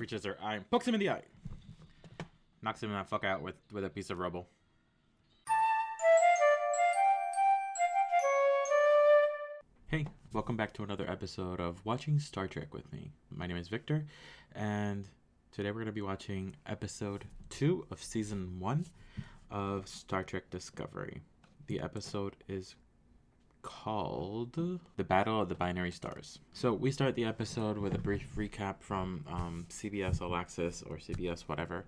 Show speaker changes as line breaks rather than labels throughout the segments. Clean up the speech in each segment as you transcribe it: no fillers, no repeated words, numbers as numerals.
Reaches her eye and pokes him in the eye. Knocks him the fuck out with a piece of rubble. Hey, welcome back to another episode of Watching Star Trek with me. My name is Victor, and today we're going to be watching episode 2 of season 1 of Star Trek Discovery. The episode is called The Battle of the Binary Stars. So we start the episode with a brief recap from CBS All Access or CBS whatever.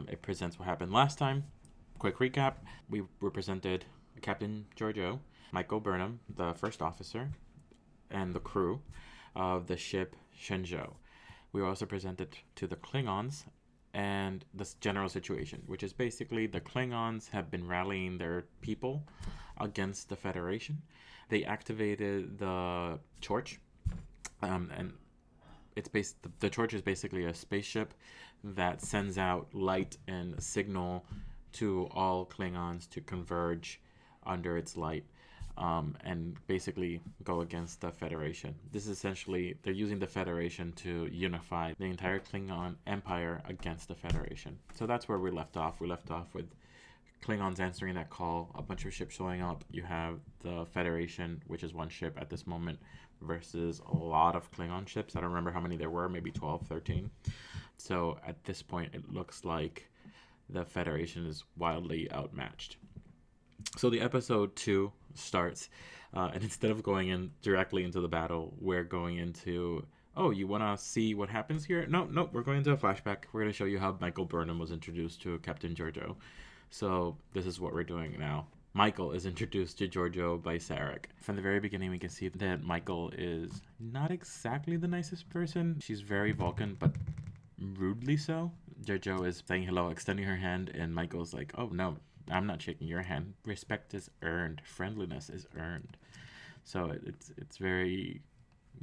It presents what happened last time. Quick recap, we were presented Captain Georgiou, Michael Burnham, the first officer, and the crew of the ship Shenzhou. We were also presented to the Klingons and the general situation, which is basically the Klingons have been rallying their people against the Federation. They activated the torch, and it's the torch is basically a spaceship that sends out light and signal to all Klingons to converge under its light, and basically go against the Federation. This is essentially, they're using the Federation to unify the entire Klingon Empire against the Federation. So that's where we left off. We left off with Klingons answering that call, a bunch of ships showing up. You have the Federation, which is one ship at this moment, versus a lot of Klingon ships. I don't remember how many there were, maybe 12, 13. So at this point, it looks like the Federation is wildly outmatched. So the episode 2 starts, and instead of going in directly into the battle, we're going into, oh, you want to see what happens here? No, we're going into a flashback. We're going to show you how Michael Burnham was introduced to Captain Georgiou. So this is what we're doing now. Michael is introduced to Georgiou by Sarek. From the very beginning, we can see that Michael is not exactly the nicest person. She's very Vulcan, but rudely so. Georgiou is saying hello, extending her hand, and Michael's like, oh, no, I'm not shaking your hand. Respect is earned. Friendliness is earned. So it's very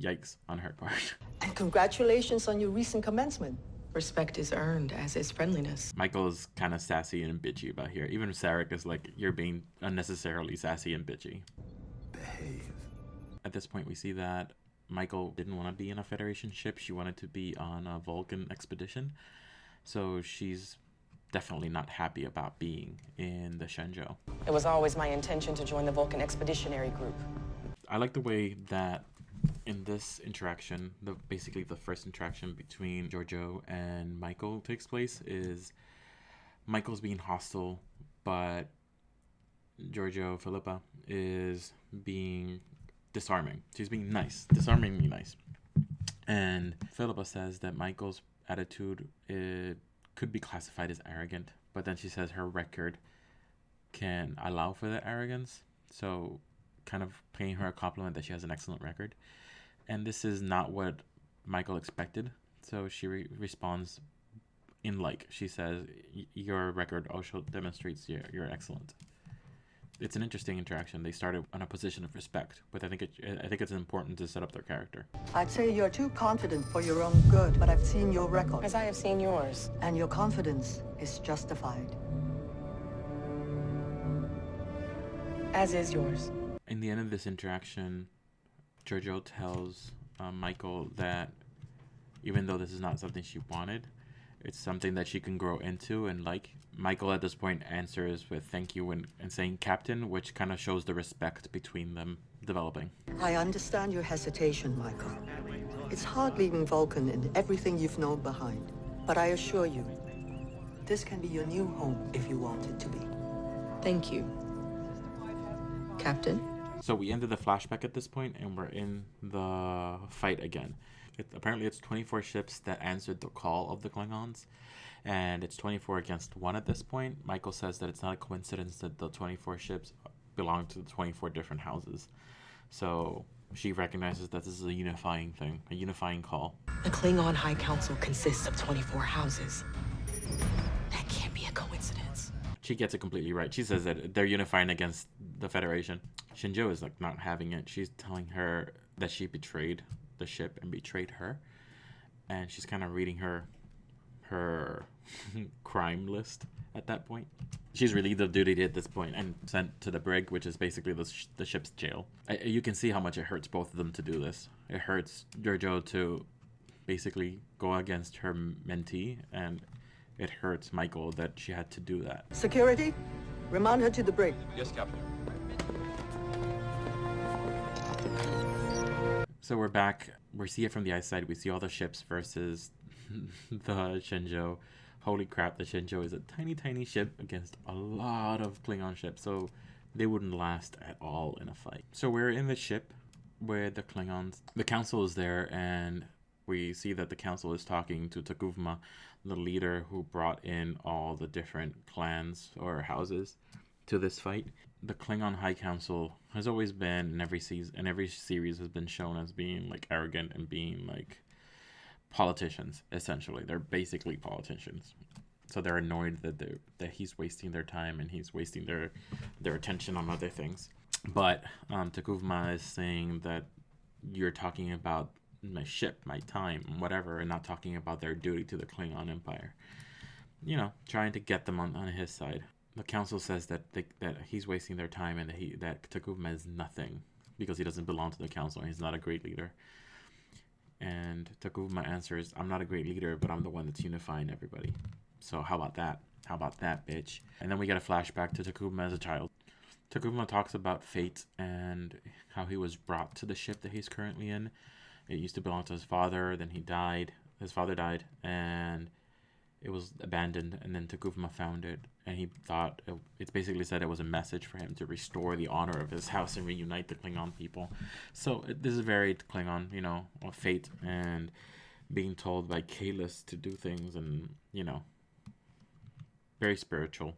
yikes on her part.
And congratulations on your recent commencement. Respect is earned, as is friendliness.
Michael is kind of sassy and bitchy about here. Even Sarek is like, you're being unnecessarily sassy and bitchy.
Behave.
At this point, we see that Michael didn't want to be in a Federation ship. She wanted to be on a Vulcan expedition. So she's definitely not happy about being in the Shenzhou.
It was always my intention to join the Vulcan Expeditionary Group.
I like the way that in this interaction, basically the first interaction between Georgiou and Michael takes place is Michael's being hostile, but Georgiou, Philippa, is being disarming. She's being nice, disarmingly nice. And Philippa says that Michael's attitude could be classified as arrogant, but then she says her record can allow for that arrogance. So kind of paying her a compliment that she has an excellent record. And this is not what Michael expected. So she responds in like. She says, your record also demonstrates you're excellent. It's an interesting interaction. They started on a position of respect, but I think it's important to set up their character.
I'd say you're too confident for your own good, but I've seen your record.
As I have seen yours.
And your confidence is justified.
As is yours.
In the end of this interaction, Georgiou tells Michael that even though this is not something she wanted, it's something that she can grow into and like. Michael at this point answers with thank you and saying captain, which kind of shows the respect between them developing.
I understand your hesitation, Michael. It's hard leaving Vulcan and everything you've known behind. But I assure you, this can be your new home if you want it to be.
Thank you, Captain.
So we ended the flashback at this point, and we're in the fight again. Apparently it's 24 ships that answered the call of the Klingons, and it's 24 against 1 at this point. Michael says that it's not a coincidence that the 24 ships belong to the 24 different houses. So she recognizes that this is a unifying thing, a unifying call.
The Klingon High Council consists of 24 houses. That can't be a coincidence.
She gets it completely right. She says that they're unifying against the Federation. Shenzhou is like not having it. She's telling her that she betrayed the ship and betrayed her, and she's kind of reading her crime list at that point. She's relieved of duty at this point and sent to the brig, which is basically the ship's jail. You can see how much it hurts both of them to do this. It hurts Georgiou to basically go against her mentee, and it hurts Michael that she had to do that.
Security, remand her to the brig.
Yes, Captain.
So we're back. We see it from the ice side. We see all the ships versus the Shenzhou. Holy crap, the Shenzhou is a tiny, tiny ship against a lot of Klingon ships. So they wouldn't last at all in a fight. So we're in the ship where the Klingons, the council is there, and we see that the council is talking to Takuvma, the leader who brought in all the different clans or houses to this fight. The Klingon High Council has always been, in every season, in every series, has been shown as being like arrogant and being like politicians. Essentially, they're basically politicians. So they're annoyed that he's wasting their time and he's wasting their attention on other things. But Takuvma is saying that you're talking about my ship, my time, whatever, and not talking about their duty to the Klingon Empire. You know, trying to get them on his side. The council says that he's wasting their time and that Takuvma is nothing because he doesn't belong to the council and he's not a great leader. And Takuvma answers, I'm not a great leader, but I'm the one that's unifying everybody. So how about that? How about that, bitch? And then we get a flashback to Takuvma as a child. Takuvma talks about fate and how he was brought to the ship that he's currently in. It used to belong to his father, then he died. His father died, and it was abandoned, and then Takuvma found it, and he thought, it basically said it was a message for him to restore the honor of his house and reunite the Klingon people. So this is very Klingon, you know, of fate and being told by Kalis to do things, and, you know, very spiritual,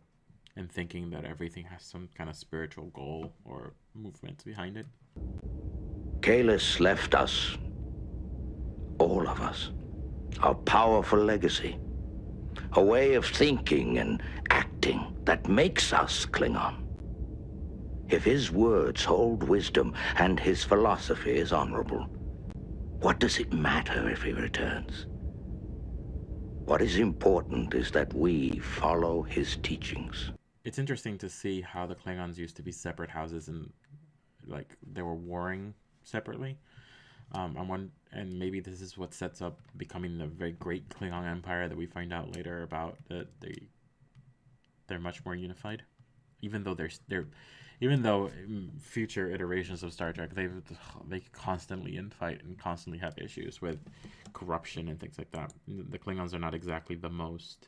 and thinking that everything has some kind of spiritual goal or movement behind it.
Kalis left us, all of us, a powerful legacy. A way of thinking and acting that makes us Klingon. If his words hold wisdom and his philosophy is honorable, what does it matter if he returns? What is important is that we follow his teachings.
It's interesting to see how the Klingons used to be separate houses and like they were warring separately. And maybe this is what sets up becoming the very great Klingon Empire that we find out later about, that they're much more unified, even though future iterations of Star Trek they constantly infight and constantly have issues with corruption and things like that. The Klingons are not exactly the most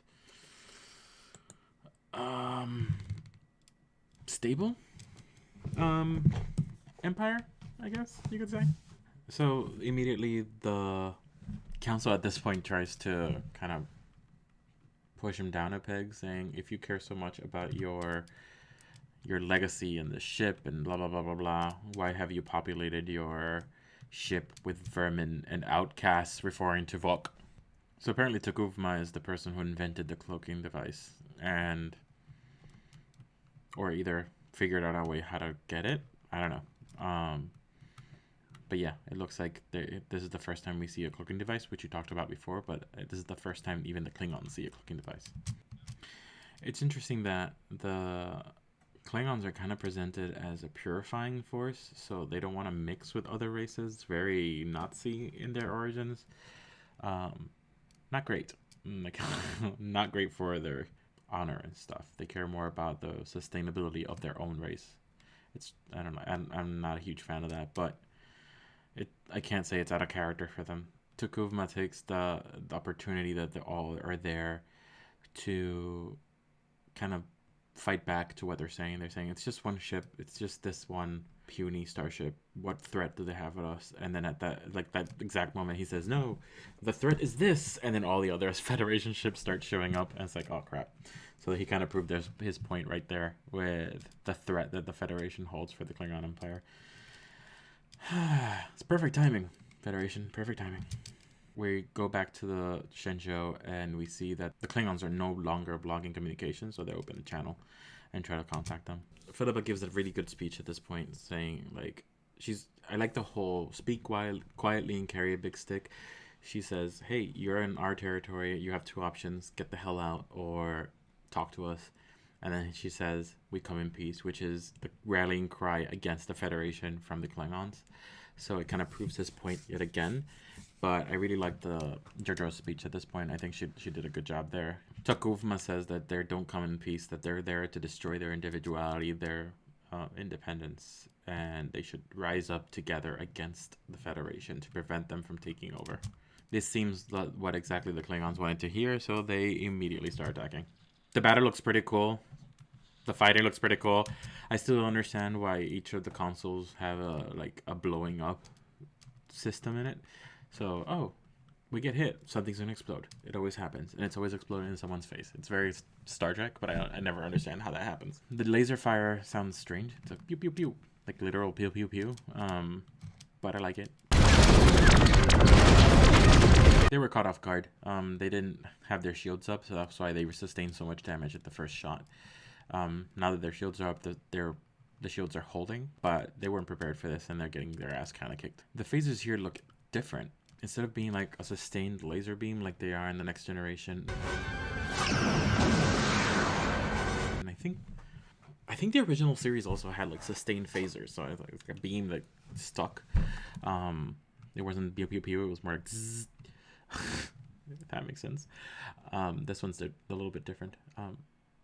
stable empire, I guess you could say. So immediately the council at this point tries to kind of push him down a peg, saying, if you care so much about your legacy and the ship and blah blah blah blah blah, why have you populated your ship with vermin and outcasts, referring to Vok? So apparently Takuvma is the person who invented the cloaking device, or either figured out a way how to get it. I don't know. But yeah, it looks like this is the first time we see a cloaking device, which you talked about before, but this is the first time even the Klingons see a cloaking device. It's interesting that the Klingons are kind of presented as a purifying force, so they don't want to mix with other races. Very Nazi in their origins. Not great. Like, not great for their honor and stuff. They care more about the sustainability of their own race. I don't know. I'm not a huge fan of that, but I can't say it's out of character for them. Takuvma takes the opportunity that they all are there to kind of fight back to what they're saying. They're saying it's just one ship. It's just this one puny starship. What threat do they have with us? And then at that exact moment, he says, "No, the threat is this." And then all the other Federation ships start showing up, and it's like, oh crap. So he kind of proved his point right there with the threat that the Federation holds for the Klingon Empire. It's perfect timing, Federation. Perfect timing. We go back to the Shenzhou and we see that the Klingons are no longer blocking communication, so they open a channel and try to contact them. Philippa gives a really good speech at this point, saying like I like the whole speak quietly and carry a big stick. She says, "Hey, you're in our territory. You have two options: get the hell out or talk to us." And then she says, "We come in peace," which is the rallying cry against the Federation from the Klingons. So it kind of proves his point yet again. But I really like the JoJo's speech at this point. I think she did a good job there. Takufma says that they don't come in peace, that they're there to destroy their individuality, their independence, and they should rise up together against the Federation to prevent them from taking over. This seems what exactly the Klingons wanted to hear, so they immediately start attacking. The battle looks pretty cool. The fighting looks pretty cool. I still don't understand why each of the consoles have a blowing up system in it. So, oh, we get hit, something's gonna explode. It always happens, and it's always exploding in someone's face. It's very Star Trek, but I never understand how that happens. The laser fire sounds strange. It's like pew pew pew, like literal pew pew pew. But I like it. They were caught off guard. They didn't have their shields up, so that's why they sustained so much damage at the first shot. Now that their shields are up, the shields are holding, but they weren't prepared for this, and they're getting their ass kind of kicked. The phasers here look different. Instead of being like a sustained laser beam like they are in the Next Generation. And I think the original series also had like sustained phasers, so it was like a beam that stuck. It wasn't pew pew pew, it was more like zzz. If that makes sense. This one's a little bit different.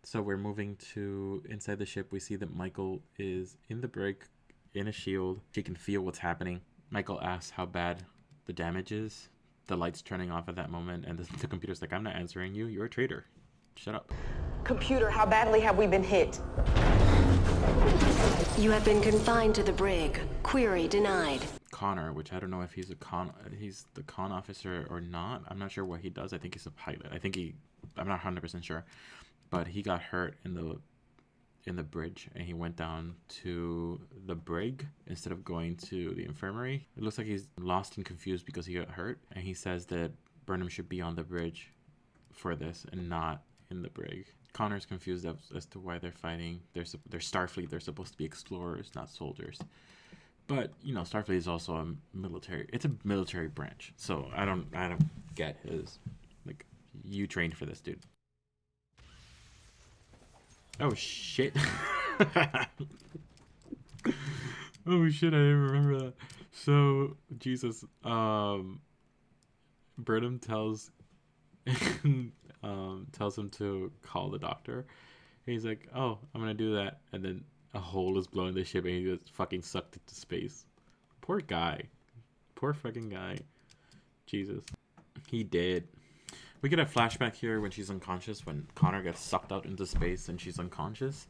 So we're moving to inside the ship. We see that Michael is in the brig, in a shield. She can feel what's happening. Michael asks how bad the damage is. The light's turning off at that moment, and the computer's like, I'm not answering you. You're a traitor. Shut up.
Computer, how badly have we been hit?
You have been confined to the brig. Query denied.
Connor, which I don't know if he's the con officer or not. I'm not sure what he does. I think he's a pilot. I'm not 100% sure. But he got hurt in the bridge, and he went down to the brig instead of going to the infirmary. It looks like he's lost and confused because he got hurt, and he says that Burnham should be on the bridge for this and not in the brig. Connor's confused as to why they're fighting. They're Starfleet. They're supposed to be explorers, not soldiers. But you know, Starfleet is also a military. It's a military branch, so I don't get his like. You trained for this, dude. Oh shit. Oh shit, I didn't remember that. So Jesus, Burnham tells tells him to call the doctor. He's like, oh, I'm gonna do that, and then a hole is blowing the ship and he gets fucking sucked into space. Poor guy. Poor fucking guy. Jesus. He did. We get a flashback here when she's unconscious, when Connor gets sucked out into space and she's unconscious.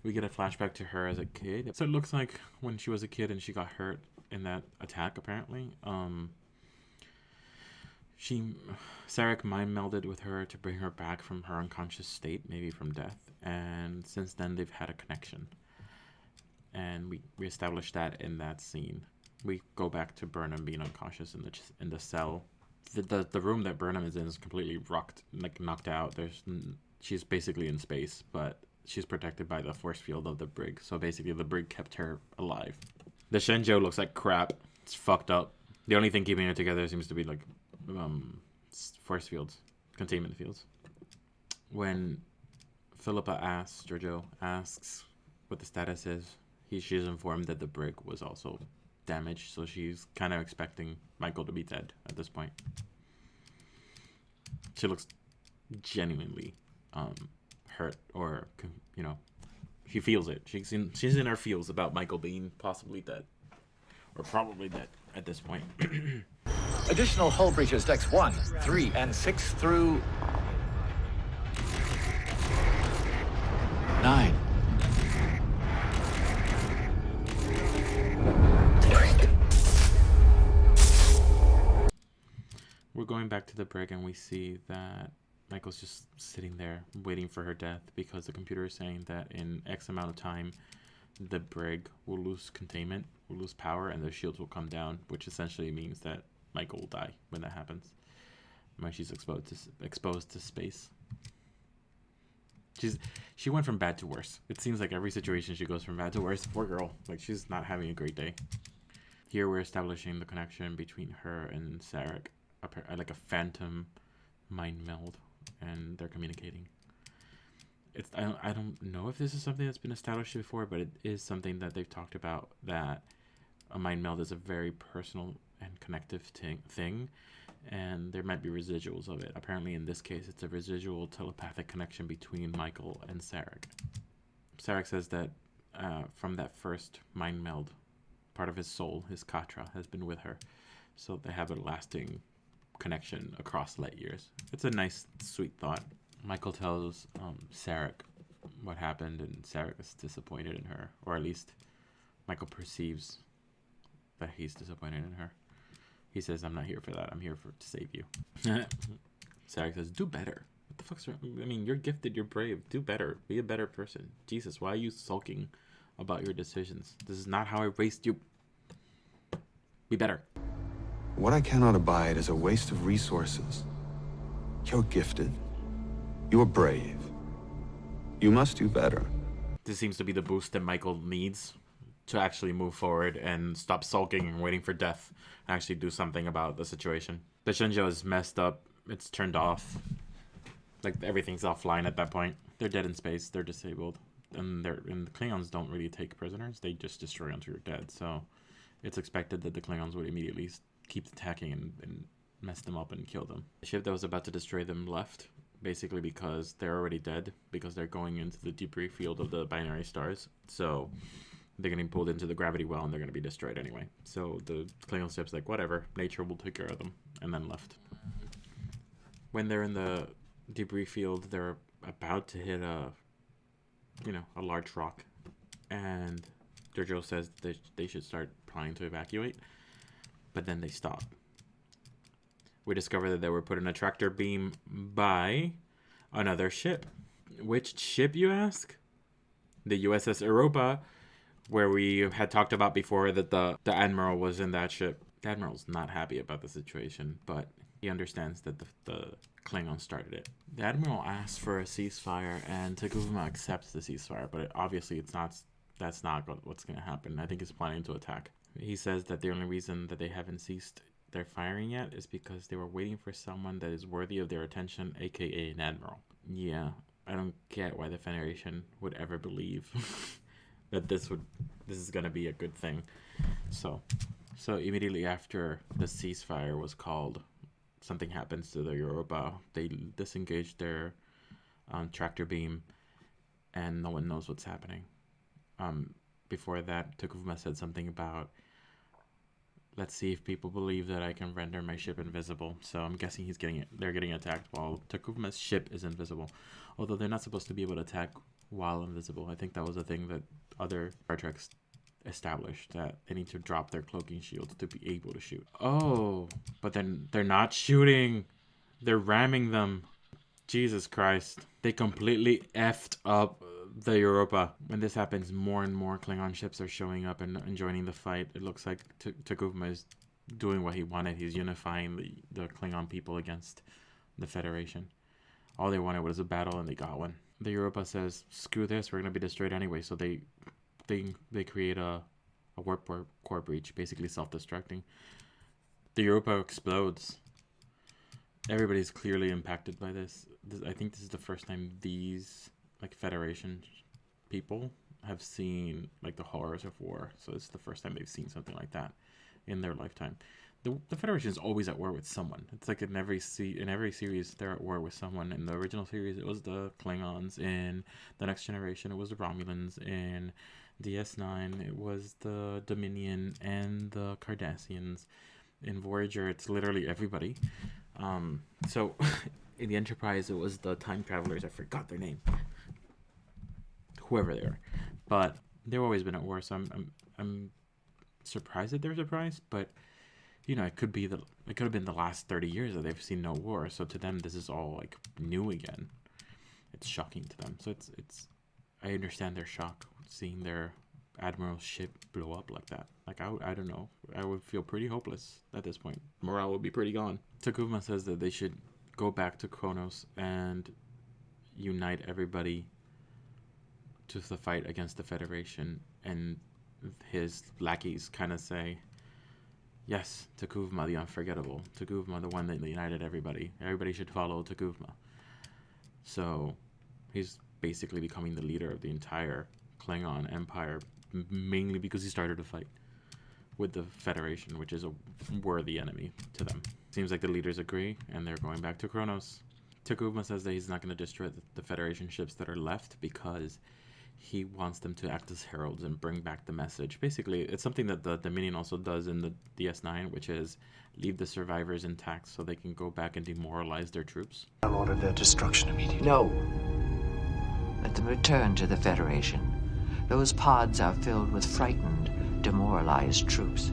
We get a flashback to her as a kid. So it looks like when she was a kid and she got hurt in that attack, apparently. Sarek mind melded with her to bring her back from her unconscious state, maybe from death. And since then, they've had a connection. And we established that in that scene. We go back to Burnham being unconscious in the cell. The room that Burnham is in is completely rocked, like knocked out. She's basically in space, but she's protected by the force field of the brig. So basically, the brig kept her alive. The Shenzhou looks like crap. It's fucked up. The only thing keeping it together seems to be like force fields, containment fields. When Jojo asks what the status is, she's informed that the brig was also damaged, so she's kind of expecting Michael to be dead at this point. She looks genuinely hurt, or she feels it. She's in her feels about Michael being possibly dead, or probably dead at this point.
Additional hull breaches decks 1, 3, and 6 through 9.
We're going back to the brig, and we see that Michael's just sitting there waiting for her death because the computer is saying that in X amount of time, the brig will lose containment, will lose power, and the shields will come down, which essentially means that Michael will die when that happens, when she's exposed to space. She went from bad to worse. It seems like every situation she goes from bad to worse. Poor girl. Like, she's not having a great day. Here we're establishing the connection between her and Sarek, like a phantom mind meld, and they're communicating. I don't know if this is something that's been established before, but it is something that they've talked about, that a mind meld is a very personal and connective thing, and there might be residuals of it. Apparently, in this case, it's a residual telepathic connection between Michael and Sarek. Sarek says that from that first mind meld, part of his soul, his Katra, has been with her, so they have a lasting connection across light years. It's a nice, sweet thought. Michael tells Sarek what happened, and Sarek is disappointed in her, or at least Michael perceives that he's disappointed in her. He says, "I'm not here for that. I'm here to save you." Sarek says, "Do better. What the fuck's wrong? I mean, you're gifted. You're brave. Do better. Be a better person. Jesus, why are you sulking about your decisions? This is not how I raised you. Be better."
What I cannot abide is a waste of resources. You're gifted. You're brave. You must do better.
This seems to be the boost that Michael needs to actually move forward and stop sulking and waiting for death and actually do something about the situation. The Shinjo is messed up. It's turned off. Like, everything's offline at that point. They're dead in space. They're disabled. And the Klingons don't really take prisoners. They just destroy until you're dead. So it's expected that the Klingons would immediately keep attacking and mess them up and kill them. The ship that was about to destroy them left, basically because they're already dead, because they're going into the debris field of the binary stars. So they're getting pulled into the gravity well, and they're going to be destroyed anyway. So the Klingon ship's like, whatever, nature will take care of them, and then left. When they're in the debris field, they're about to hit a large rock, and Jojo says they should start planning to evacuate, but then they stop. We discover that they were put in a tractor beam by another ship. Which ship, you ask? The USS Europa, where we had talked about before that the Admiral was in that ship. The Admiral's not happy about the situation, but he understands that the Klingons started it. The Admiral asks for a ceasefire, and Takuma accepts the ceasefire, but obviously that's not what's going to happen. I think he's planning to attack. He says that the only reason that they haven't ceased their firing yet is because they were waiting for someone that is worthy of their attention, aka an admiral. Yeah, I don't get why the Federation would ever believe that this is gonna be a good thing. So immediately after the ceasefire was called, something happens to the Europa. They disengage their tractor beam, and no one knows what's happening. Before that, Takuma said something about, let's see if people believe that I can render my ship invisible. So I'm guessing they're getting attacked while Takuma's ship is invisible. Although they're not supposed to be able to attack while invisible. I think that was a thing that other Star Treks established, that they need to drop their cloaking shields to be able to shoot. Oh, but then they're not shooting. They're ramming them. Jesus Christ. They completely effed up the Europa. When this happens, more and more Klingon ships are showing up and joining the fight. It looks like Takuma is doing what he wanted. He's unifying the Klingon people against the Federation. All they wanted was a battle, and they got one. The Europa says, screw this, we're going to be destroyed anyway. So they create a warp core breach, basically self-destructing. The Europa explodes. Everybody's clearly impacted by this. I think this is the first time these Federation people have seen the horrors of war. So it's the first time they've seen something like that in their lifetime. The Federation is always at war with someone. It's like in every series they're at war with someone. In the original series it was the Klingons. In the Next Generation it was the Romulans. In DS9 it was the Dominion and the Cardassians. In Voyager it's literally everybody. So in the Enterprise it was the time travelers. I forgot their name. Whoever they are, but they've always been at war. So I'm surprised that they're surprised, but it could have been the last 30 years that they've seen no war. So to them, this is all new again. It's shocking to them. So it's I understand their shock seeing their admiral's ship blow up like that. I don't know. I would feel pretty hopeless at this point. Morale would be pretty gone. Takuma says that they should go back to Kronos and unite everybody to the fight against the Federation, and his lackeys kind of say, yes, Takuma the unforgettable, Takuma the one that united everybody. Everybody should follow Takuma. So he's basically becoming the leader of the entire Klingon Empire, mainly because he started a fight. with the Federation, which is a worthy enemy to them. Seems like the leaders agree, and they're going back to Kronos. Takuma says that he's not going to destroy the Federation ships that are left because he wants them to act as heralds and bring back the message. Basically, it's something that the Dominion also does in the DS9, which is leave the survivors intact so they can go back and demoralize their troops.
I'll order their destruction immediately.
No. Let them return to the Federation. Those pods are filled with frightened, demoralized troops.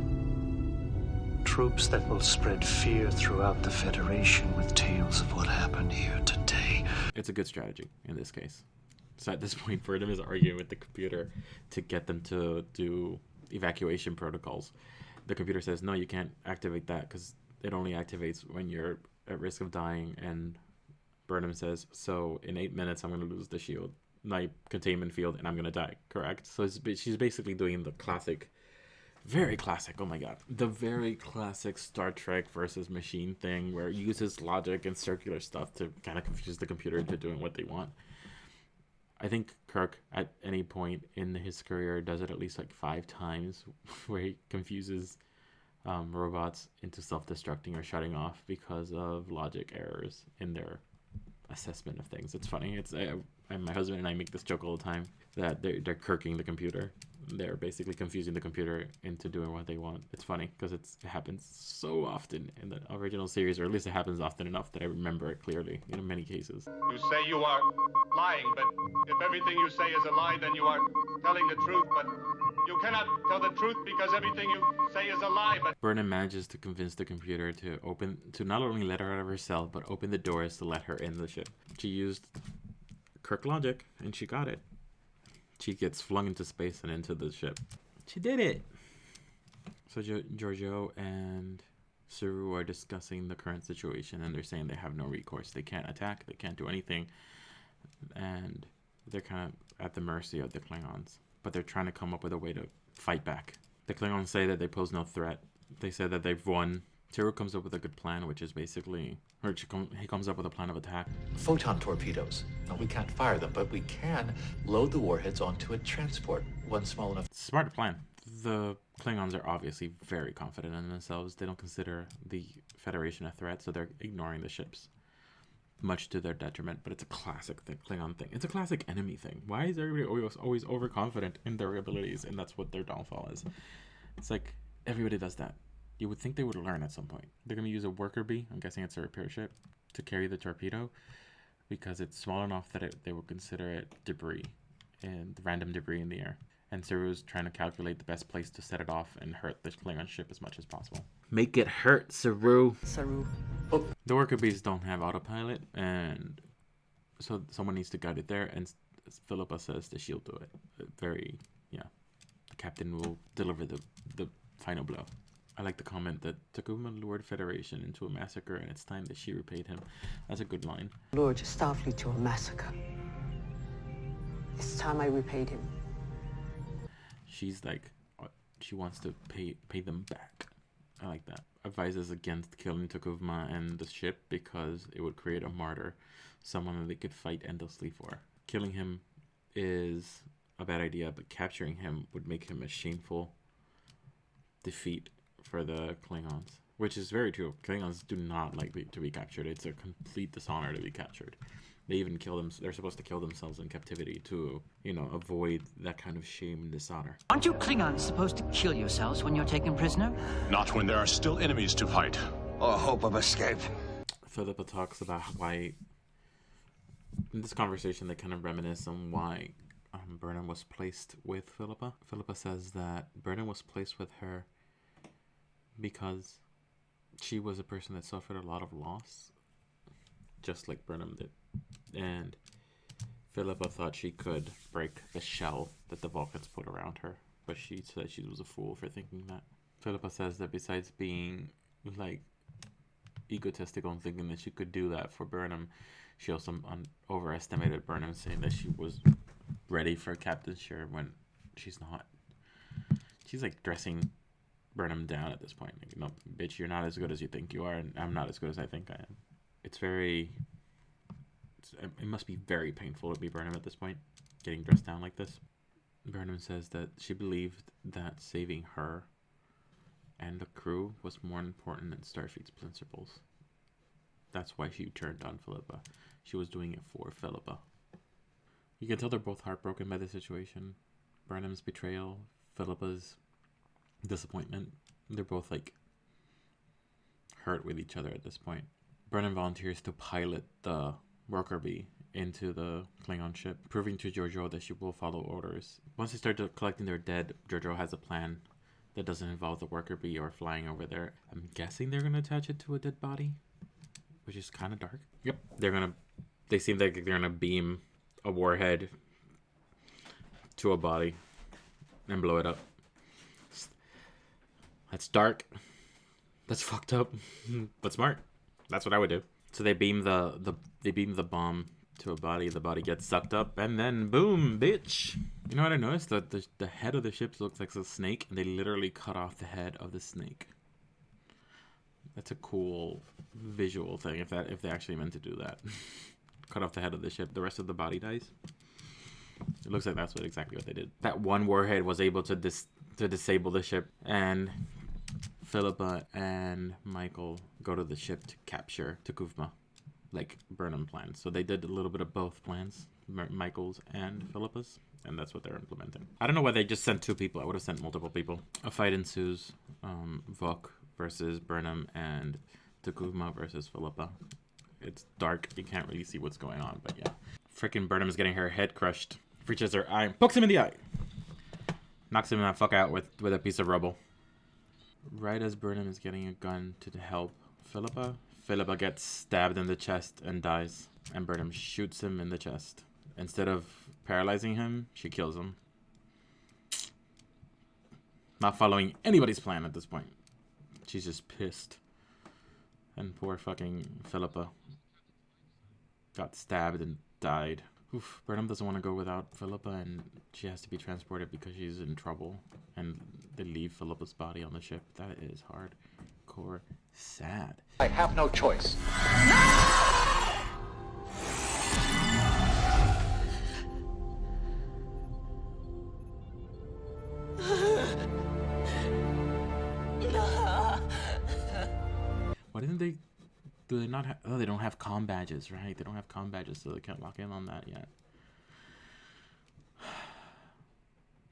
Troops that will spread fear throughout the Federation with tales of what happened here today.
It's a good strategy in this case. So at this point, Burnham is arguing with the computer to get them to do evacuation protocols. The computer says, no, you can't activate that because it only activates when you're at risk of dying. And Burnham says, so in 8 minutes, I'm going to lose the shield, my containment field, and I'm going to die, correct? So she's basically doing the classic, very classic, oh my god, the very classic Star Trek versus machine thing where it uses logic and circular stuff to kind of confuse the computer into doing what they want. I think Kirk, at any point in his career, does it at least like 5 times, where he confuses robots into self-destructing or shutting off because of logic errors in their assessment of things. It's funny. And my husband and I make this joke all the time that they're kirking the computer. They're basically confusing the computer into doing what they want. It's funny because it happens so often in the original series, or at least it happens often enough that I remember it clearly in many cases.
You say you are lying, but if everything you say is a lie, then you are telling the truth. But you cannot tell the truth because everything you say is a lie. But
Burnham manages to convince the computer to not only let her out of her cell, but open the doors to let her in the ship. She used Kirk logic, and she got it. She gets flung into space and into the ship. She did it! So Giorgio and Saru are discussing the current situation, and they're saying they have no recourse. They can't attack, they can't do anything, and they're kind of at the mercy of the Klingons. But they're trying to come up with a way to fight back. The Klingons say that they pose no threat. They say that they've won. Saru comes up with a good plan, which is basically, he comes up with a plan of attack.
Photon torpedoes. Now, we can't fire them, but we can load the warheads onto a transport, one small enough.
Smart plan. The Klingons are obviously very confident in themselves. They don't consider the Federation a threat, so they're ignoring the ships, much to their detriment. But it's a classic Klingon thing. It's a classic enemy thing. Why is everybody always overconfident in their abilities, and that's what their downfall is? It's like everybody does that. You would think they would learn at some point. They're going to use a worker bee, I'm guessing it's a repair ship, to carry the torpedo because it's small enough that they would consider it debris and random debris in the air. And Saru's trying to calculate the best place to set it off and hurt the Klingon ship as much as possible. Make it hurt, Saru.
Saru.
Oh. The worker bees don't have autopilot, and so someone needs to guide it there, and Philippa says that she'll do it. The captain will deliver the final blow. I like the comment that Takuma lured Federation into a massacre, and it's time that she repaid him. That's a good line.
Lured Starfleet to a massacre. It's time I repaid him.
She's like, she wants to pay them back. I like that. Advises against killing Takuma and the ship because it would create a martyr, someone that they could fight endlessly for. Killing him is a bad idea, but capturing him would make him a shameful defeat for the Klingons, which is very true. Klingons do not like to be captured. It's a complete dishonor to be captured. They even kill them. They're supposed to kill themselves in captivity to, avoid that kind of shame and dishonor.
Aren't you Klingons supposed to kill yourselves when you're taken prisoner?
Not when there are still enemies to fight.
Or hope of escape.
Philippa talks about why, in this conversation, they kind of reminisce on why Burnham was placed with Philippa. Philippa says that Burnham was placed with her because she was a person that suffered a lot of loss, just like Burnham did. And Philippa thought she could break the shell that the Vulcans put around her, but she said she was a fool for thinking that. Philippa says that besides being, egotistical and thinking that she could do that for Burnham, she also overestimated Burnham, saying that she was ready for captainship when she's not. She's dressing Burnham down at this point. Bitch, you're not as good as you think you are, and I'm not as good as I think I am. It must be very painful to be Burnham at this point, getting dressed down like this. Burnham says that she believed that saving her and the crew was more important than Starfleet's principles. That's why she turned on Philippa. She was doing it for Philippa. You can tell they're both heartbroken by the situation. Burnham's betrayal, Philippa's disappointment. They're both like hurt with each other at this point. Burnham volunteers to pilot the worker bee into the Klingon ship, proving to Giorgio that she will follow orders. Once they start collecting their dead, Giorgio has a plan that doesn't involve the worker bee or flying over there. I'm guessing they're going to attach it to a dead body, which is kind of dark. Yep, they seem like they're going to beam a warhead to a body and blow it up. That's dark. That's fucked up, but smart. That's what I would do. So they beam the bomb to a body. The body gets sucked up, and then boom, bitch. You know what I noticed? That the head of the ship looks like a snake, and they literally cut off the head of the snake. That's a cool visual thing. If they actually meant to do that, cut off the head of the ship, the rest of the body dies. It looks like that's exactly what they did. That one warhead was able to disable the ship, and Philippa and Michael go to the ship to capture Takuvma, like Burnham planned. So they did a little bit of both plans, Michael's and Philippa's, and that's what they're implementing. I don't know why they just sent 2 people. I would have sent multiple people. A fight ensues. Vok versus Burnham and Takuvma versus Philippa. It's dark. You can't really see what's going on, but yeah. Freaking Burnham is getting her head crushed. Reaches her eye, pokes him in the eye. Knocks him the fuck out with a piece of rubble. Right as Burnham is getting a gun to help Philippa gets stabbed in the chest and dies. And Burnham shoots him in the chest. Instead of paralyzing him, she kills him. Not following anybody's plan at this point. She's just pissed. And poor fucking Philippa got stabbed and died. Oof, Burnham doesn't want to go without Philippa, and she has to be transported because she's in trouble. And they leave Philippa's body on the ship. That is hardcore sad.
I have no choice.
Why didn't they... Do they not have... Oh, they don't have comm badges, right? They don't have comm badges, so they can't lock in on that yet.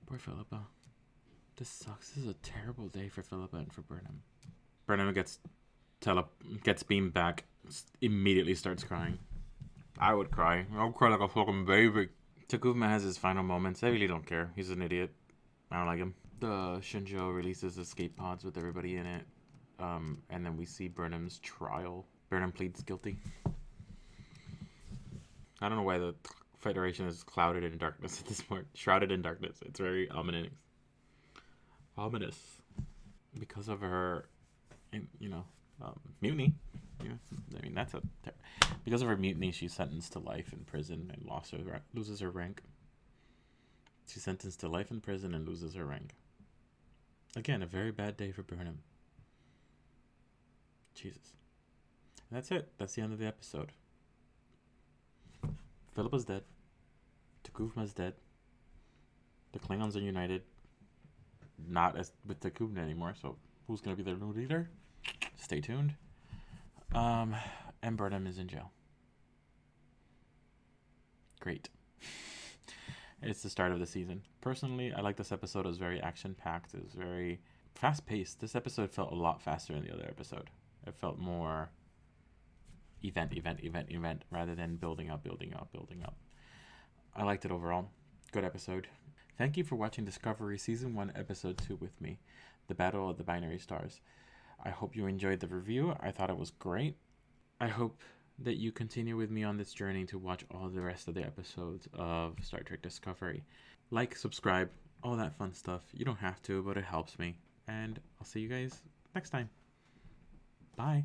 Poor Philippa. This sucks. This is a terrible day for Philippa and for Burnham. Burnham gets beamed back, immediately starts crying. I would cry. I'll cry like a fucking baby. Takuvma has his final moments. I really don't care. He's an idiot. I don't like him. The Shinjo releases escape pods with everybody in it. And then we see Burnham's trial. Burnham pleads guilty. I don't know why the Federation is clouded in darkness at this point. Shrouded in darkness. It's very ominous. Ominous. Because of her, mutiny. Yeah, I mean, because of her mutiny, she's sentenced to life in prison and loses her rank. She's sentenced to life in prison and loses her rank. Again, a very bad day for Burnham. Jesus. And that's it. That's the end of the episode. Philippa's dead. Takuvma's dead. The Klingons are united. Not as with Takuvma anymore, so who's going to be their new leader? Stay tuned. And Burnham is in jail. Great. It's the start of the season. Personally, I like this episode. It was very action-packed. It was very fast-paced. This episode felt a lot faster than the other episode. It felt more event, rather than building up. I liked it overall. Good episode. Thank you for watching Discovery Season 1, Episode 2 with me, The Battle of the Binary Stars. I hope you enjoyed the review. I thought it was great. I hope that you continue with me on this journey to watch all the rest of the episodes of Star Trek Discovery. Like, subscribe, all that fun stuff. You don't have to, but it helps me. And I'll see you guys next time. Bye.